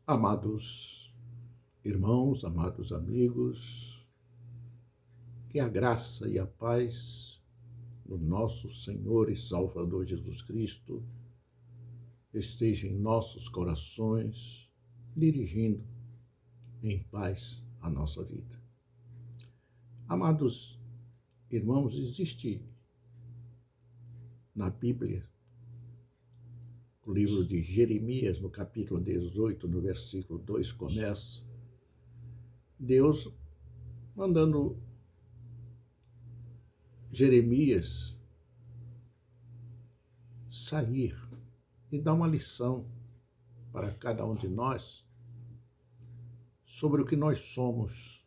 Amados irmãos, amados amigos, que a graça e a paz do nosso Senhor e Salvador Jesus Cristo esteja em nossos corações, dirigindo em paz a nossa vida. Amados irmãos, existe na Bíblia o livro de Jeremias, no capítulo 18, no versículo 2, começa Deus mandando Jeremias sair e dar uma lição para cada um de nós sobre o que nós somos,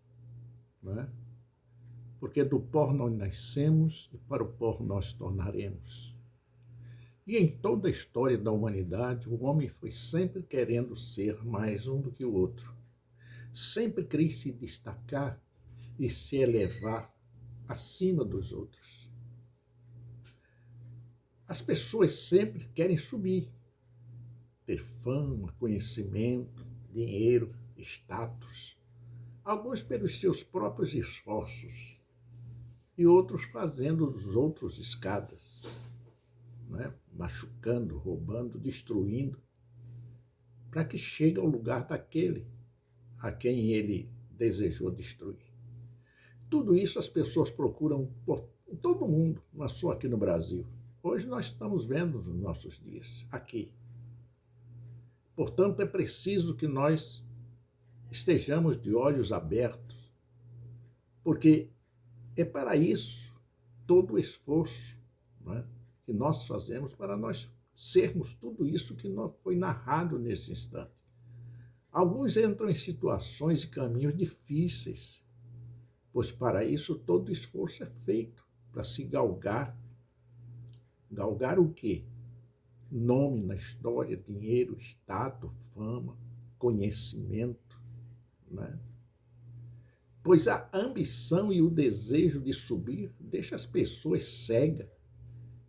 né? Porque do pó nós nascemos e para o pó nós tornaremos. E em toda a história da humanidade, o homem foi sempre querendo ser mais um do que o outro. Sempre quis se destacar e se elevar acima dos outros. As pessoas sempre querem subir, ter fama, conhecimento, dinheiro, status. Alguns pelos seus próprios esforços e outros fazendo os outros escadas, né? Machucando, roubando, destruindo, para que chegue ao lugar daquele a quem ele desejou destruir. Tudo isso as pessoas procuram por todo o mundo, não é só aqui no Brasil. Hoje nós estamos vendo nos nossos dias, aqui. Portanto, é preciso que nós estejamos de olhos abertos, porque é para isso todo o esforço, não é, que nós fazemos para nós sermos tudo isso que foi narrado nesse instante. Alguns entram em situações e caminhos difíceis, pois para isso todo esforço é feito, para se galgar. Galgar o quê? Nome na história, dinheiro, status, fama, conhecimento, né? Pois a ambição e o desejo de subir deixa as pessoas cegas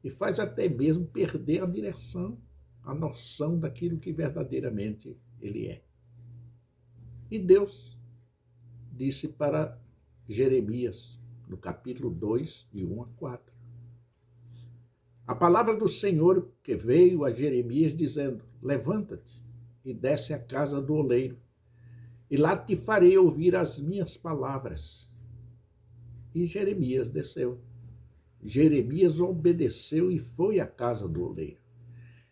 e faz até mesmo perder a direção, a noção daquilo que verdadeiramente ele é. E Deus disse para Jeremias, no capítulo 2, de 1 a 4. A palavra do Senhor que veio a Jeremias dizendo: levanta-te e desce à casa do oleiro, e lá te farei ouvir as minhas palavras. E Jeremias desceu. Jeremias obedeceu e foi à casa do oleiro.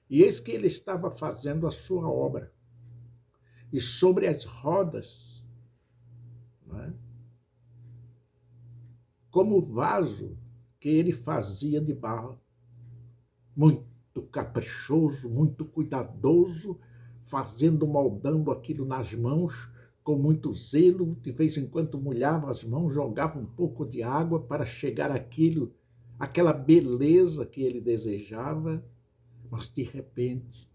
E eis que ele estava fazendo a sua obra. E sobre as rodas, né, como vaso que ele fazia de barro, muito caprichoso, muito cuidadoso, fazendo, moldando aquilo nas mãos, com muito zelo, de vez em quando molhava as mãos, jogava um pouco de água para chegar àquilo, aquela beleza que ele desejava, mas de repente,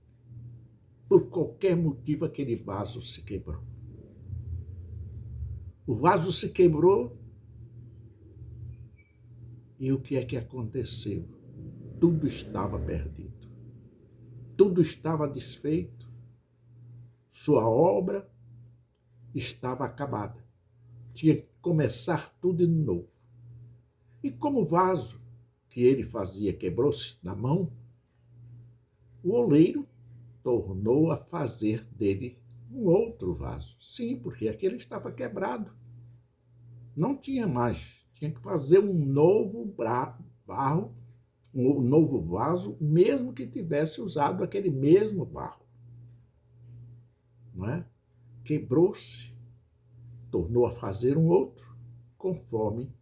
por qualquer motivo, aquele vaso se quebrou. O vaso se quebrou e o que é que aconteceu? Tudo estava perdido. Tudo estava desfeito. Sua obra estava acabada. Tinha que começar tudo de novo. E como o vaso que ele fazia quebrou-se na mão, o oleiro tornou a fazer dele um outro vaso. Sim, porque aquele estava quebrado. Não tinha mais. Tinha que fazer um novo barro, um novo vaso, mesmo que tivesse usado aquele mesmo barro. Não é? Quebrou-se, tornou a fazer um outro, conforme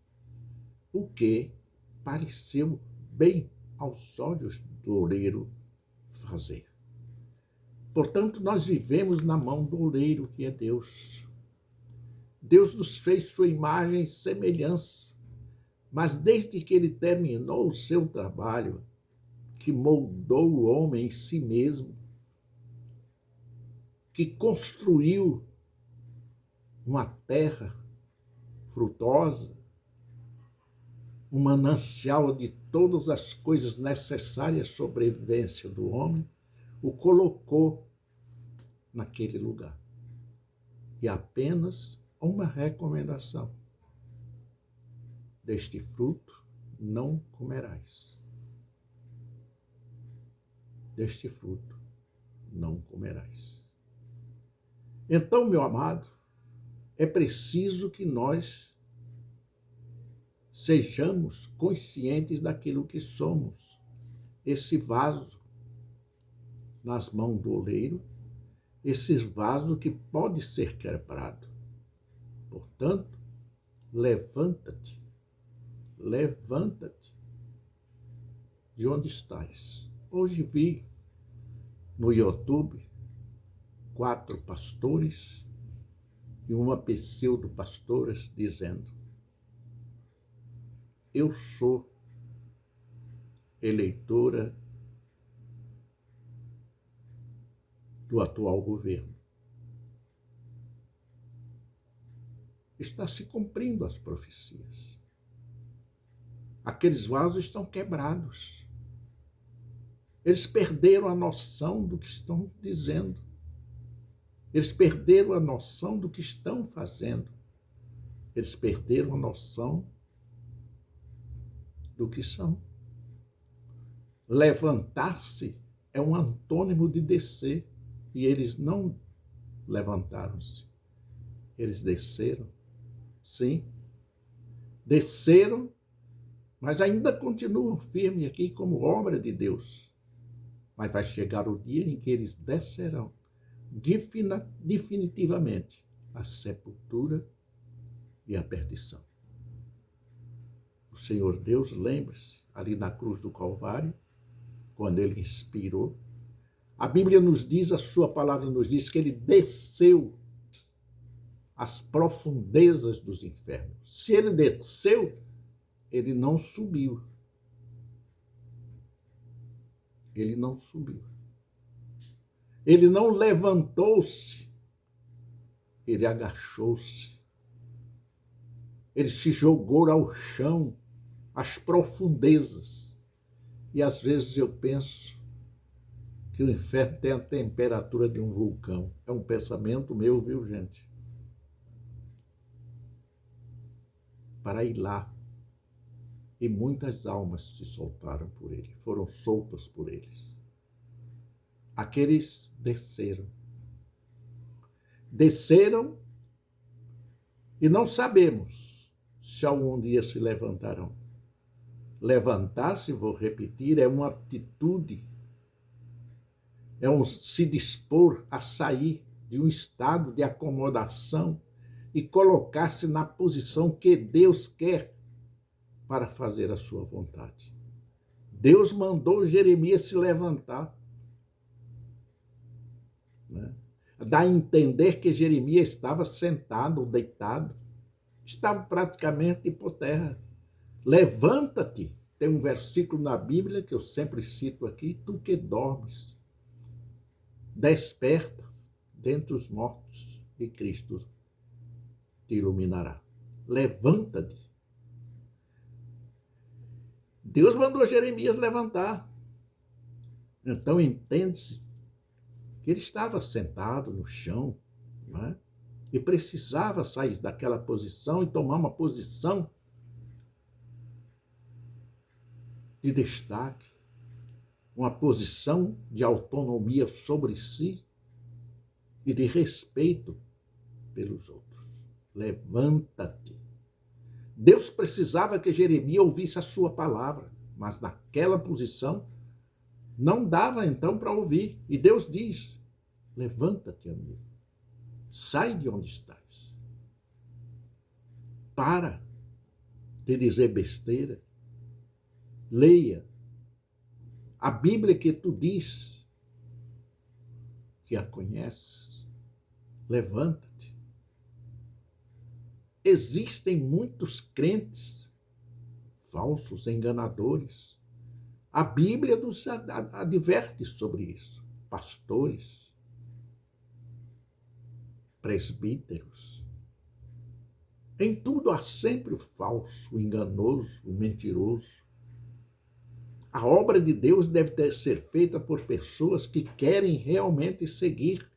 o que pareceu bem aos olhos do oleiro fazer. Portanto, nós vivemos na mão do oleiro, que é Deus. Deus nos fez sua imagem e semelhança, mas desde que ele terminou o seu trabalho, que moldou o homem em si mesmo, que construiu uma terra frutosa, um manancial de todas as coisas necessárias à sobrevivência do homem, o colocou naquele lugar. e apenas uma recomendação: deste fruto não comerás. Deste fruto não comerás. Então, meu amado, é preciso que nós sejamos conscientes daquilo que somos. Esse vaso nas mãos do oleiro, esse vaso que pode ser quebrado. Portanto, levanta-te, levanta-te de onde estás. Hoje vi no YouTube 4 pastores e uma pseudo-pastora dizendo: eu sou eleitora do atual governo. Está se cumprindo as profecias. Aqueles vasos estão quebrados. Eles perderam a noção do que estão dizendo. Eles perderam a noção do que estão fazendo. Eles perderam a noção do que são. Levantar-se é um antônimo de descer, e eles não levantaram-se. Eles desceram, sim, desceram, mas ainda continuam firmes aqui como obra de Deus. Mas vai chegar o dia em que eles descerão definitivamente a sepultura e a perdição. O Senhor Deus, lembre-se, ali na cruz do Calvário, quando ele inspirou, a Bíblia nos diz, a sua palavra nos diz que ele desceu às profundezas dos infernos. Se ele desceu, ele não subiu. Ele não subiu. Ele não levantou-se. Ele agachou-se. Ele se jogou ao chão, às profundezas. E às vezes eu penso que o inferno tem a temperatura de um vulcão. É um pensamento meu, viu, gente? Para ir lá. E muitas almas se soltaram por ele, foram soltas por eles. Aqueles desceram. Desceram e não sabemos se algum dia se levantarão. Levantar-se, vou repetir, é uma atitude, é um se dispor a sair de um estado de acomodação e colocar-se na posição que Deus quer para fazer a sua vontade. Deus mandou Jeremias se levantar. Né? Dá a entender que Jeremias estava sentado, deitado, estava praticamente por terra. Levanta-te. Tem um versículo na Bíblia que eu sempre cito aqui: tu que dormes, desperta dentre os mortos e Cristo te iluminará. Levanta-te. Deus mandou Jeremias levantar. Então entende-se que ele estava sentado no chão, né? E precisava sair daquela posição e tomar uma posição de destaque, uma posição de autonomia sobre si e de respeito pelos outros. Levanta-te. Deus precisava que Jeremias ouvisse a sua palavra, mas naquela posição não dava então para ouvir. E Deus diz: levanta-te, amigo, sai de onde estás. Para de dizer besteira. Leia a Bíblia que tu diz que a conheces. Levanta-te. Existem muitos crentes falsos, enganadores. A Bíblia nos adverte sobre isso. Pastores, presbíteros. Em tudo há sempre o falso, o enganoso, o mentiroso. A obra de Deus deve ser feita por pessoas que querem realmente seguir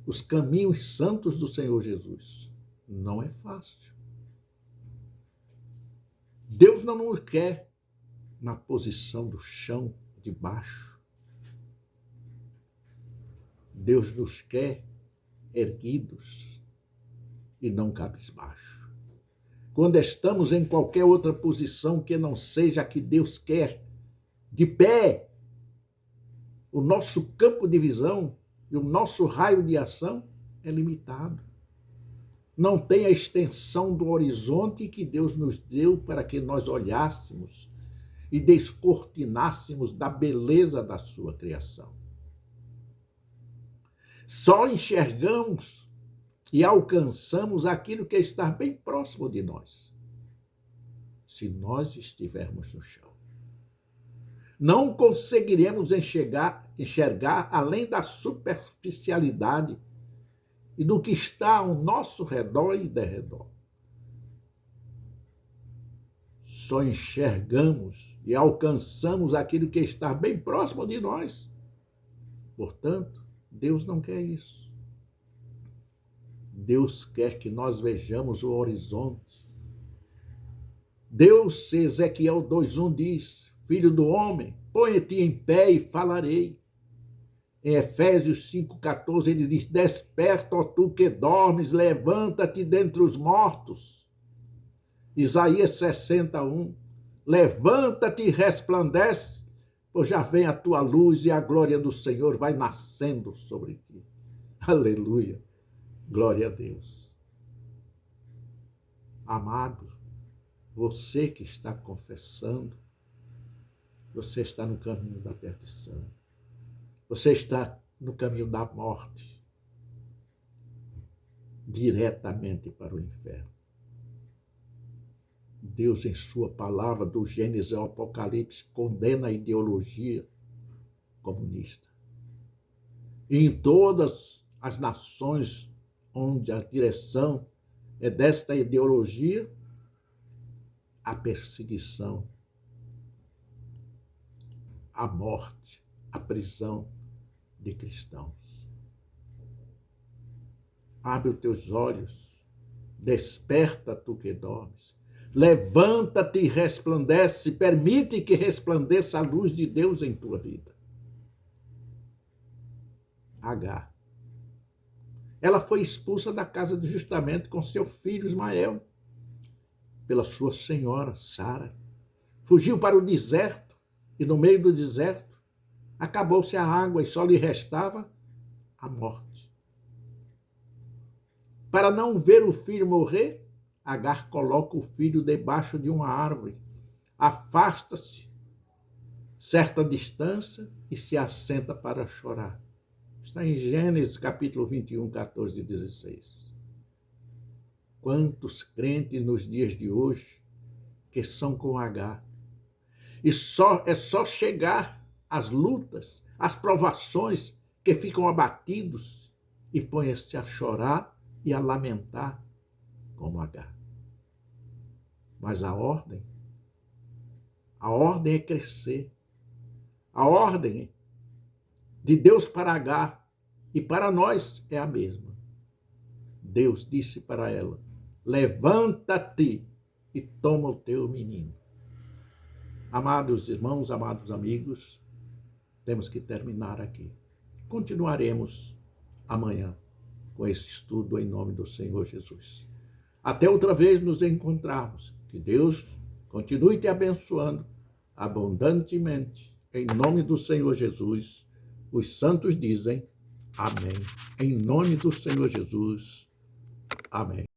os caminhos santos do Senhor Jesus. Não é fácil. Deus não nos quer na posição do chão, de baixo. Deus nos quer erguidos e não cabisbaixo. Quando estamos em qualquer outra posição que não seja a que Deus quer, de pé, o nosso campo de visão e o nosso raio de ação é limitado. Não tem a extensão do horizonte que Deus nos deu para que nós olhássemos e descortinássemos da beleza da sua criação. Só enxergamos e alcançamos aquilo que está bem próximo de nós, se nós estivermos no chão. Não conseguiremos enxergar além da superficialidade e do que está ao nosso redor e derredor. Só enxergamos e alcançamos aquilo que está bem próximo de nós. Portanto, Deus não quer isso. Deus quer que nós vejamos o horizonte. Deus, Ezequiel 2:1 diz: Filho do homem, põe-te em pé e falarei. Em Efésios 5:14 ele diz: Desperta, ó tu que dormes, levanta-te dentre os mortos. Isaías 60:1 Levanta-te e resplandece, pois já vem a tua luz e a glória do Senhor vai nascendo sobre ti. Aleluia, glória a Deus. Amado, você que está confessando, você está no caminho da perdição. Você está no caminho da morte, diretamente para o inferno. Deus, em sua palavra, do Gênesis ao Apocalipse, condena a ideologia comunista. E em todas as nações onde a direção é desta ideologia, a perseguição, a morte, a prisão de cristãos. Abre os teus olhos, desperta tu que dormes, levanta-te e resplandece, permite que resplandeça a luz de Deus em tua vida. Agar. Ela foi expulsa da casa de justamento com seu filho Ismael, pela sua senhora Sara. Fugiu para o deserto e no meio do deserto acabou-se a água e só lhe restava a morte. Para não ver o filho morrer, Agar coloca o filho debaixo de uma árvore, afasta-se certa distância e se assenta para chorar. Está em Gênesis capítulo 21, 14 e 16. Quantos crentes nos dias de hoje que são com Agar. E é só chegar às lutas, às provações, que ficam abatidos e põem-se a chorar e a lamentar como Agar. Mas a ordem é crescer. A ordem de Deus para Agar e para nós é a mesma. Deus disse para ela: levanta-te e toma o teu menino. Amados irmãos, amados amigos, temos que terminar aqui. Continuaremos amanhã com esse estudo em nome do Senhor Jesus. Até outra vez nos encontrarmos. Que Deus continue te abençoando abundantemente. Em nome do Senhor Jesus, os santos dizem amém. Em nome do Senhor Jesus, amém.